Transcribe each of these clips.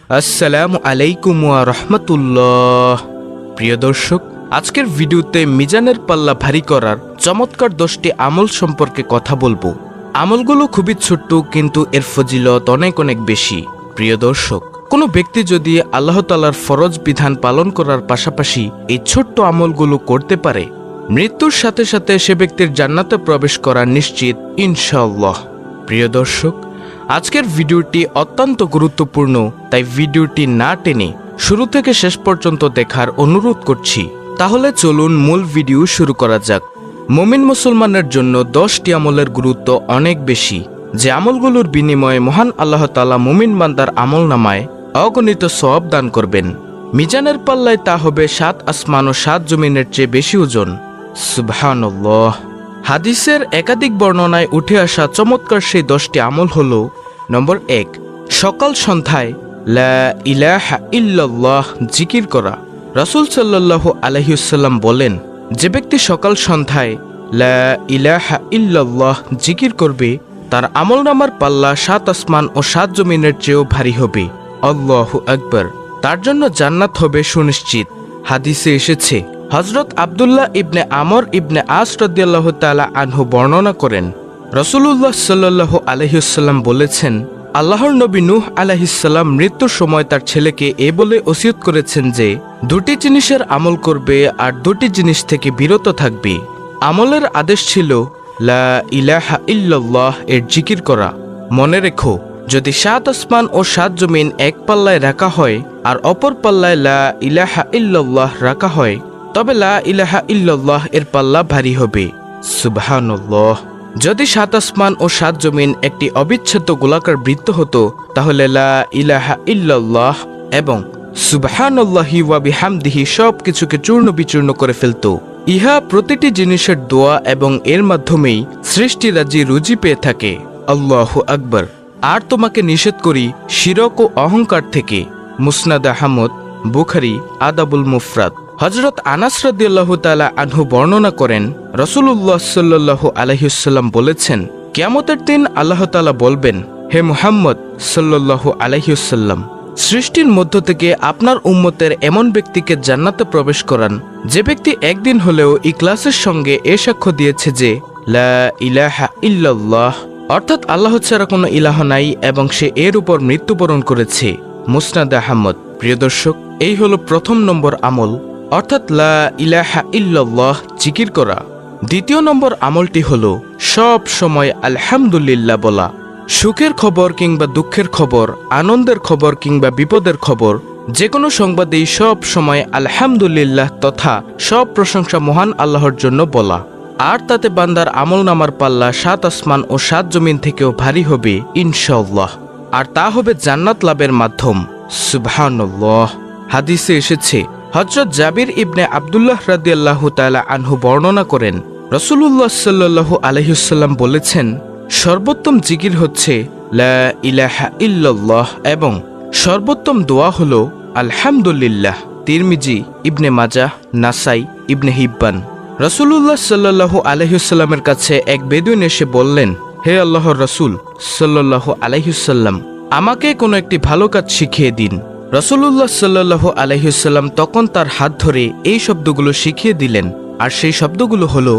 আসসালামু আলাইকুম ওয়া রাহমাতুল্লাহ। প্রিয় দর্শক, আজকের ভিডিওতে মিজানের পাল্লা ভারী করার চমৎকার 10টি আমল সম্পর্কে কথা বলবো। আমলগুলো খুবই ছোট্ট, কিন্তু এর ফজিলত অনেক অনেক বেশি। প্রিয় দর্শক, কোনো ব্যক্তি যদি আল্লাহ তাআলার ফরজ বিধান পালন করার পাশাপাশি এই ছোট্ট আমলগুলো করতে পারে, মৃত্যুর সাথে সাথে সে ব্যক্তির জান্নাতে প্রবেশ করা নিশ্চিত ইনশাআল্লাহ। প্রিয় দর্শক, আজকের ভিডিওটি অত্যন্ত গুরুত্বপূর্ণ, তাই ভিডিওটি না টেনে শুরু থেকে শেষ পর্যন্ত দেখার অনুরোধ করছি। তাহলে চলুন মূল ভিডিও শুরু করা যাক। মুমিন মুসলমানের জন্য 10টি আমলের গুরুত্ব অনেক বেশি, যে আমলগুলোর বিনিময়ে মহান আল্লাহ তাআলা মুমিন বান্দার আমলনামায় অগণিত সওয়াব দান করবেন। মিজানের পাল্লায় তা হবে 7 আসমান ও 7 জমিনের চেয়ে বেশি ওজন। সুবহানাল্লাহ। হাদিসের একাধিক বর্ণনায় উঠে আসা চমৎকার সেই 10টি আমল হল: নম্বর 1, সকাল সন্ধ্যায় লা ইলাহা ইল্লাল্লাহ জিকির করা। রাসূল সাল্লাল্লাহু আলাইহি ওয়াসাল্লাম বলেন, যে ব্যক্তি সকাল সন্ধ্যায় লা ইলাহা ইল্লাল্লাহ জিকির করবে, তার আমলনামার পাল্লা 7 আসমান ও 7 জমিনের চেয়েও ভারী হবে। আল্লাহু আকবার। তার জন্য জান্নাত হবে সুনিশ্চিত। হাদিসে এসেছে, হযরত আব্দুল্লাহ ইবনে আমর ইবনে আস রাদিয়াল্লাহু তাআলা আনহু বর্ণনা করেন, রাসূলুল্লাহ সাল্লাল্লাহু আলাইহি ওয়াসাল্লাম বলেছেন, আল্লাহর নবী নূহ আলাইহিস সালাম মৃত্যুর সময় তার ছেলেকে এ বলে ওসিয়ত করেছেন যে 2টি জিনিসের আমল করবে আর 2টি জিনিস থেকে বিরত থাকবে। আমলের আদেশ ছিল লা ইলাহা ইল্লাল্লাহ এর জিকির করা। মনে রেখো, যদি 7 আসমান ও 7 জমিন এক পাল্লায় রাখা হয় আর অপর পাল্লায় লা ইলাহা ইল্লাল্লাহ রাখা হয়, তবে লা ইলাহা ইল্লাল্লাহ এর পাল্লা ভারী হবে। সুবহানাল্লাহ। যদি 7 আসমান ও 7 জমিন একটি অবিচ্ছেদ্য গোলাকার বৃত্ত হতো, তাহলে লা ইলাহা ইল্লাল্লাহ এবং সুবহানাল্লাহি ওয়া বিহামদিহি সবকিছুকে চূর্ণ বিচূর্ণ করে ফেলত। ইহা প্রতিটি জিনিসের দোয়া এবং এর মাধ্যমেই সৃষ্টিরাজি রুজি পেয়ে থাকে। আল্লাহু আকবার। আর তোমাকে নিষেধ করি শিরক ও অহংকার থেকে। মুসনাদ আহমদ, বুখারী, আদাবুল মুফরাদ। হযরত আনাস রাদিয়াল্লাহু তাআলা আনহু বর্ণনা করেন, রাসূলুল্লাহ সাল্লাল্লাহু আলাইহি ওয়াসাল্লাম বলেছেন, কিয়ামতের দিন আল্লাহ তাআলা বলবেন, হে মুহাম্মদ সাল্লাল্লাহু আলাইহি ওয়াসাল্লাম, সৃষ্টির মধ্য থেকে আপনার উম্মতের এমন ব্যক্তিকে জান্নাতে প্রবেশ করান, যে ব্যক্তি একদিন হলেও ইখলাসের সঙ্গে এ সাক্ষ্য দিয়েছে যে লা ইলাহা ইল্লাল্লাহ, অর্থাৎ আল্লাহ ছাড়া কোনো ইলাহ নাই, এবং সে এর উপর মৃত্যুবরণ করেছে। মুসনাদ আহমদ। প্রিয় দর্শক, এই হলো প্রথম নম্বর আমল, অর্থাৎ লা ইলাহা ইল্লাল্লাহ জিকির করা। দ্বিতীয় নম্বর আমলটি হলো সব সময় আলহামদুলিল্লাহ বলা। সুখের খবর কিংবা দুঃখের খবর, আনন্দের খবর কিংবা বিপদের খবর, যে কোনো সংবাদেই সব সময় আলহামদুলিল্লাহ তথা সব প্রশংসা মহান আল্লাহর জন্য বলা। আর তাতে বান্দার আমলনামার পাল্লা 7 আসমান ও 7 জমিন থেকেও ভারী হবে ইনশাআল্লাহ। আর তা হবে জান্নাত লাভের মাধ্যম। সুবহানাল্লাহ। হাদিসে এসেছে, হযরত জাবির ইবনে আব্দুল্লাহ রাদিয়াল্লাহু তাআলা আনহু বর্ণনা করেন, রাসূলুল্লাহ সাল্লাল্লাহু আলাইহি ওয়াসাল্লাম বলেছেন, সর্বোত্তম জিকির হচ্ছে লা ইলাহা ইল্লাল্লাহ এবং সর্বোত্তম দোয়া হলো আলহামদুলিল্লাহ। তিরমিজি, ইবনে মাজাহ, নাসাই, ইবনে হিব্বান। রাসূলুল্লাহ সাল্লাল্লাহু আলাইহি ওয়াসাল্লামের কাছে এক বেদুইন এসে বললেন, হে আল্লাহর রাসূল সাল্লাল্লাহু আলাইহি ওয়াসাল্লাম, আমাকে কোনো একটি ভালো কাজ শিখিয়ে দিন। রাসূলুল্লাহ সাল্লাল্লাহু আলাইহি ওয়াসাল্লাম তখন তার হাত ধরে এই শব্দগুলো শিখিয়ে দিলেন, আর সেই শব্দগুলো হলো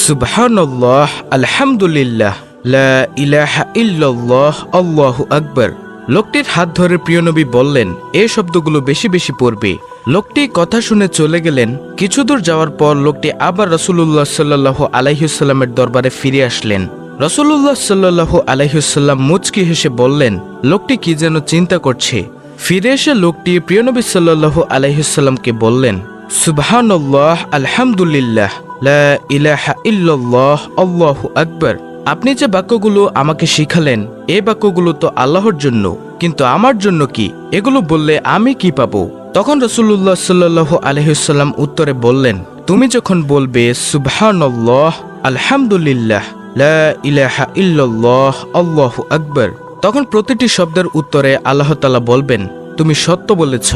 সুবহানাল্লাহ, আলহামদুলিল্লাহ, লা ইলাহা ইল্লাল্লাহ, আল্লাহু আকবার। লোকটির হাত ধরে প্রিয় নবী বললেন, এই শব্দগুলো বেশি বেশি পড়বে। লোকটি কথা শুনে চলে গেলেন। কিছু দূর যাওয়ার পর লোকটি আবার রাসূলুল্লাহ সাল্লাল্লাহু আলাইহি ওয়াসাল্লামের দরবারে ফিরে আসলেন। রাসূলুল্লাহ সাল্লাল্লাহু আলাইহি ওয়াসাল্লাম মুচকি হেসে বললেন, লোকটি কি যেন চিন্তা করছে। ফিরে এসে লোকটি প্রিয় নবী সাল্লাল্লাহু আলাইহি ওয়াসাল্লামকে বললেন, সুবহানাল্লাহ, আলহামদুলিল্লাহ, লা ইলাহা ইল্লাল্লাহ, আল্লাহু আকবার। আপনি যে বাক্যগুলো আমাকে শিখালেন, এই বাক্যগুলো তো আল্লাহর জন্য, কিন্তু আমার জন্য কি? এগুলো বললে আমি কি পাবো? তখন রাসূলুল্লাহ সাল্লাল্লাহু আলাইহি ওয়াসাল্লাম উত্তরে বললেন, তুমি যখন বলবে সুবহানাল্লাহ, আলহামদুলিল্লাহ, লা ইলাহা ইল্লাল্লাহ, আল্লাহু আকবার, তখন প্রতিটি শব্দের উত্তরে আল্লাহ তাআলা বলবেন, তুমি সত্য বলেছ।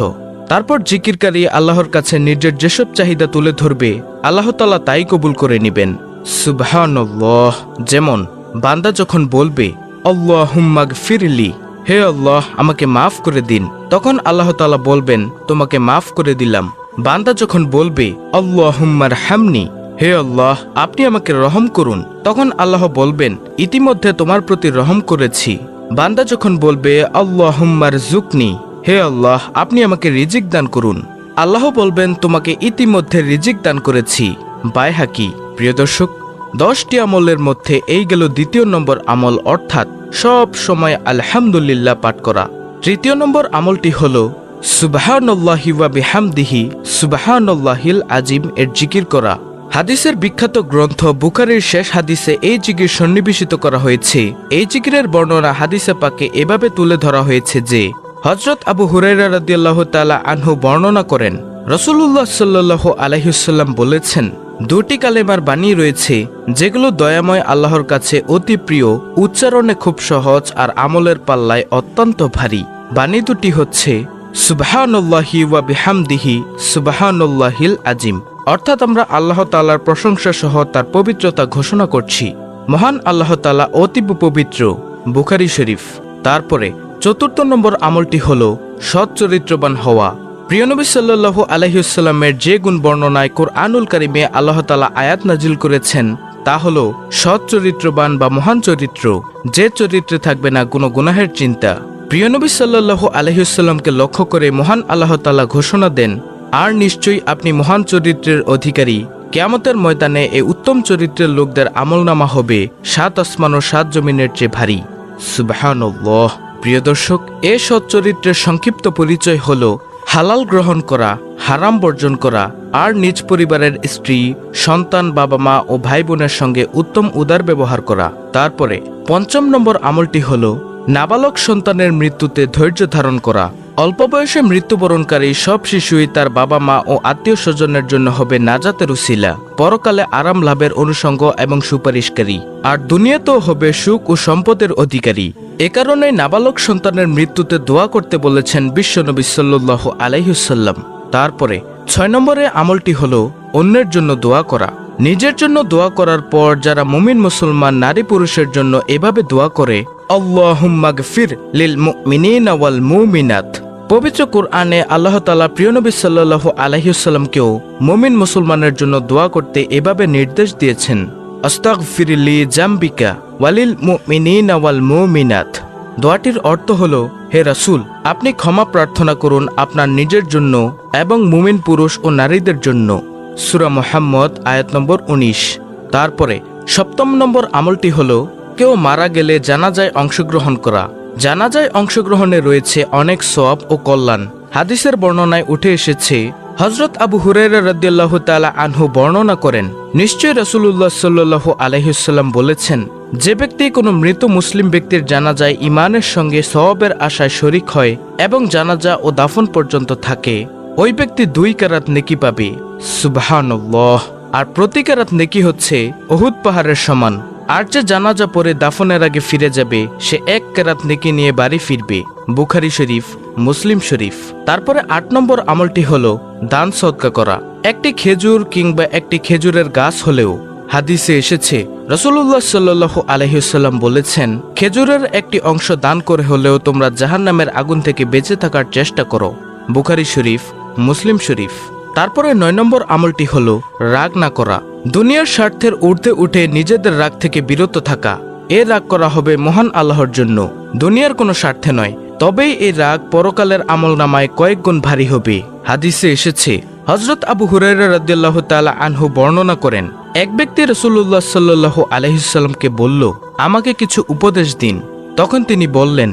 তারপর জিকিরকারী আল্লাহর কাছে নিজের যেসব চাহিদা তুলে ধরবে, আল্লাহ তাআলা তাই কবুল করে নেবেন। সুবহানাল্লাহ। যেমন বান্দা যখন বলবে আল্লাহুম্মা গফিরলি, হে আল্লাহ, আমাকে মাফ করে দিন, তখন আল্লাহ তাআলা বলবেন, তোমাকে মাফ করে দিলাম। বান্দা যখন বলবে আল্লাহুম্মা রহামনি, হে আল্লাহ আপনি আমাকে রহম করুন, তখন আল্লাহ বলবেন, ইতিমধ্যে তোমার প্রতি রহম করেছি। বান্দা যখন বলবে আল্লাহুম্মা রযুকনি, হে আল্লাহ আপনি আমাকে রিজিক দান করুন, আল্লাহ বলবেন, তোমাকে ইতিমধ্যে রিজিক দান করেছি। বাইহাকি। প্রিয় দর্শক, 10টি আমলের মধ্যে এই গেল দ্বিতীয় নম্বর আমল, অর্থাৎ সব সময় আলহামদুলিল্লাহ পাঠ করা। তৃতীয় নম্বর আমলটি হল সুবহানাল্লাহি ওয়া বিহামদিহি সুবহানাল্লাহিল আজিম এর জিকির করা। হাদিসের বিখ্যাত গ্রন্থ বুখারীর শেষ হাদিসে এই জিকির সন্নিবেশিত করা হয়েছে। এই জিকিরের বর্ণনা হাদিসে পাকে এভাবে তুলে ধরা হয়েছে যে, হযরত আবু হুরায়রা রাদিয়াল্লাহু তাআলা আনহু বর্ণনা করেন, রাসূলুল্লাহ সাল্লাল্লাহু আলাইহি ওয়াসাল্লাম বলেছেন, দুটি কালেমার বাণী রয়েছে যেগুলো দয়াময় আল্লাহর কাছে অতি প্রিয়, উচ্চারণে খুব সহজ আর আমলের পাল্লায় অত্যন্ত ভারী। বাণী দুটি হচ্ছে সুবহানাল্লাহি ওয়া বিহামদিহি সুবহানাল্লাহিল আজিম, অর্থাৎ আমরা আল্লাহ তাআলার প্রশংসা সহ তার পবিত্রতা ঘোষণা করছি। মহান আল্লাহ তাআলা অতীব পবিত্র। বুখারী শরীফ। তারপরে চতুর্থ নম্বর আমলটি হল সৎ চরিত্রবান হওয়া। প্রিয় নবী সাল্লাল্লাহু আলাইহি ওয়াসাল্লামের যে গুণ বর্ণনায় কুরআনুল কারিমে আল্লাহ তাআলা আয়াত নাজিল করেছেন তা হল সৎ চরিত্রবান বা মহান চরিত্র, যে চরিত্রে থাকবে না কোনো গুনাহের চিন্তা। প্রিয় নবী সাল্লাল্লাহু আলাইহি ওয়াসাল্লামকে লক্ষ্য করে মহান আল্লাহ তাআলা ঘোষণা দেন, আর নিশ্চয়ই আপনি মহান চরিত্রের অধিকারী। কিয়ামতের ময়দানে এই উত্তম চরিত্রের লোকদের আমলনামা হবে 7 আসমান ও 7 জমিনের চেয়ে ভারী। সুবহানাল্লাহ। প্রিয় দর্শক, এ সৎ চরিত্রের সংক্ষিপ্ত পরিচয় হল হালাল গ্রহণ করা, হারাম বর্জন করা, আর নিজ পরিবারের স্ত্রী, সন্তান, বাবা মা ও ভাই বোনের সঙ্গে উত্তম উদার ব্যবহার করা। তারপরে পঞ্চম নম্বর আমলটি হল নাবালক সন্তানের মৃত্যুতে ধৈর্য ধারণ করা। অল্প বয়সে মৃত্যুবরণকারী সব শিশুই তার বাবা মা ও আত্মীয় স্বজনের জন্য হবে নাজাতের উসিলা, পরকালে আরাম লাভের অনুষঙ্গ এবং সুপারিশকারী, আর দুনিয়াতেও হবে সুখ ও সম্পদের অধিকারী। এ কারণে নাবালক সন্তানের মৃত্যুতে দোয়া করতে বলেছেন বিশ্বনবী সাল্লাল্লাহু আলাইহি ওয়াসাল্লাম। তারপরে 6 নম্বরে আমলটি হল অন্যের জন্য দোয়া করা। নিজের জন্য দোয়া করার পর যারা মুমিন মুসলমান নারী পুরুষের জন্য এভাবে দোয়া করে, আল্লাহুম্মা গফির লিল মুমিনিনা ওয়াল মুমিনাত। পবিত্র কুরআনে আল্লাহ তাআলা প্রিয় নবী সাল্লাল্লাহু আলাইহি ওয়াসাল্লামকেও মুমিন মুসলমানের জন্য দোয়া করতে এভাবে নির্দেশ দিয়েছেন, আস্তাগফিরলি জামবিকা ওয়ালিল মুমিনিনা ওয়াল মুমিনাত। দোয়াটির অর্থ হল, হে রাসূল, আপনি ক্ষমা প্রার্থনা করুন আপনার নিজের জন্য এবং মুমিন পুরুষ ও নারীদের জন্য। সূরা মুহাম্মদ আয়াত নম্বর 19। তারপরে 7ম নম্বর আমলটি হল কেউ মারা গেলে জানাজায় অংশগ্রহণ করা। জানাজায় অংশগ্রহণে রয়েছে অনেক সওয়াব ও কল্যাণ। হাদিসের বর্ণনায় উঠে এসেছে, হযরত আবু হুরায়রা রাদিয়াল্লাহু তাআলা আনহু বর্ণনা করেন, নিশ্চয়ই রাসূলুল্লাহ সাল্লাল্লাহু আলাইহি ওয়াসাল্লাম বলেছেন, যে ব্যক্তি কোনো মৃত মুসলিম ব্যক্তির জানাজায় ঈমানের সঙ্গে সওয়াবের আশায় শরীক হয় এবং জানাজা ও দাফন পর্যন্ত থাকে, ওই ব্যক্তি 2 কেরাত নেকি পাবে। সুবহানাল্লাহ। আর প্রতি কেরাত নেকি হচ্ছে উহুদ পাহাড়ের সমান। আর যে জানাজা পরে দাফনের আগে ফিরে যাবে সে 1 কেরাত নেকি নিয়ে বাড়ি ফিরবে। বুখারী শরীফ, মুসলিম শরীফ। তারপরে 8 নম্বর আমলটি হলো দান সদকা করা। একটি খেজুর কিংবা একটি খেজুরের গাছ হলেও হাদিসে এসেছে, রাসূলুল্লাহ সাল্লাল্লাহু আলাইহি ওয়াসাল্লাম বলেছেন, খেজুরের একটি অংশ দান করে হলেও তোমরা জাহান্নামের আগুন থেকে বেঁচে থাকার চেষ্টা করো। বুখারী শরীফ, মুসলিম শরীফ। তারপরে 9 নম্বর আমলটি হলো রাগ না করা। দুনিয়ার স্বার্থের ঊর্ধ্বে উঠে নিজেদের রাগ থেকে বিরত থাকা। এ রাগ করা হবে মহান আল্লাহর জন্য, দুনিয়ার কোনো স্বার্থে নয়। তবেই এই রাগ পরকালের আমলনামায় কয়েক গুণ ভারী হবে। হাদিসে এসেছে, হযরত আবু হুরায়রা রাদিয়াল্লাহু তাআলা আনহু বর্ণনা করেন, এক ব্যক্তি রাসূলুল্লাহ সাল্লাল্লাহু আলাইহি ওয়াসাল্লামকে বলল, আমাকে কিছু উপদেশ দিন। তখন তিনি বললেন,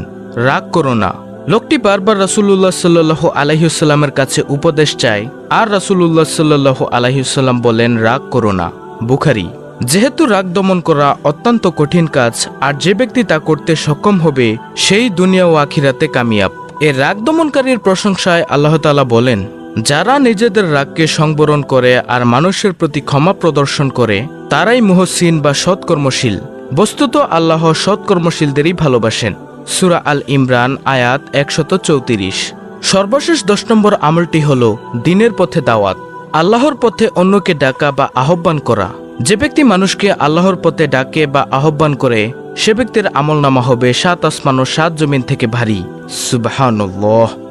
রাগ করো না। লোকটি বারবার রাসূলুল্লাহ সাল্লাল্লাহু আলাইহি ওয়াসাল্লামের কাছে উপদেশ চায়, আর রাসূলুল্লাহ সাল্লাল্লাহু আলাইহি ওয়াসাল্লাম বলেন, রাগ করো না। বুখারী। যেহেতু রাগ দমন করা অত্যন্ত কঠিন কাজ, আর যে ব্যক্তি তা করতে সক্ষম হবে সেই দুনিয়া ও আখিরাতে কামিয়াব। এই রাগ দমনকারীর প্রশংসায় আল্লাহ তাআলা বলেন, যারা নিজেদের রাগকে সংবরণ করে আর মানুষের প্রতি ক্ষমা প্রদর্শন করে তারাই মুহসিন বা সৎকর্মশীল। বস্তুত আল্লাহ সৎকর্মশীলদেরই ভালোবাসেন। সূরা আল ইমরান আয়াত 134। সর্বশেষ 10 নম্বর আমলটি হলো দ্বীনের পথে দাওয়াত। আল্লাহর পথে অন্যকে ডাকা বা আহ্বান করা। যে ব্যক্তি মানুষকে আল্লাহর পথে ডাকে বা আহ্বান করে সে ব্যক্তির আমলনামা হবে 7 আসমান ও 7 জমিন থেকে ভারী। সুবহানাল্লাহ।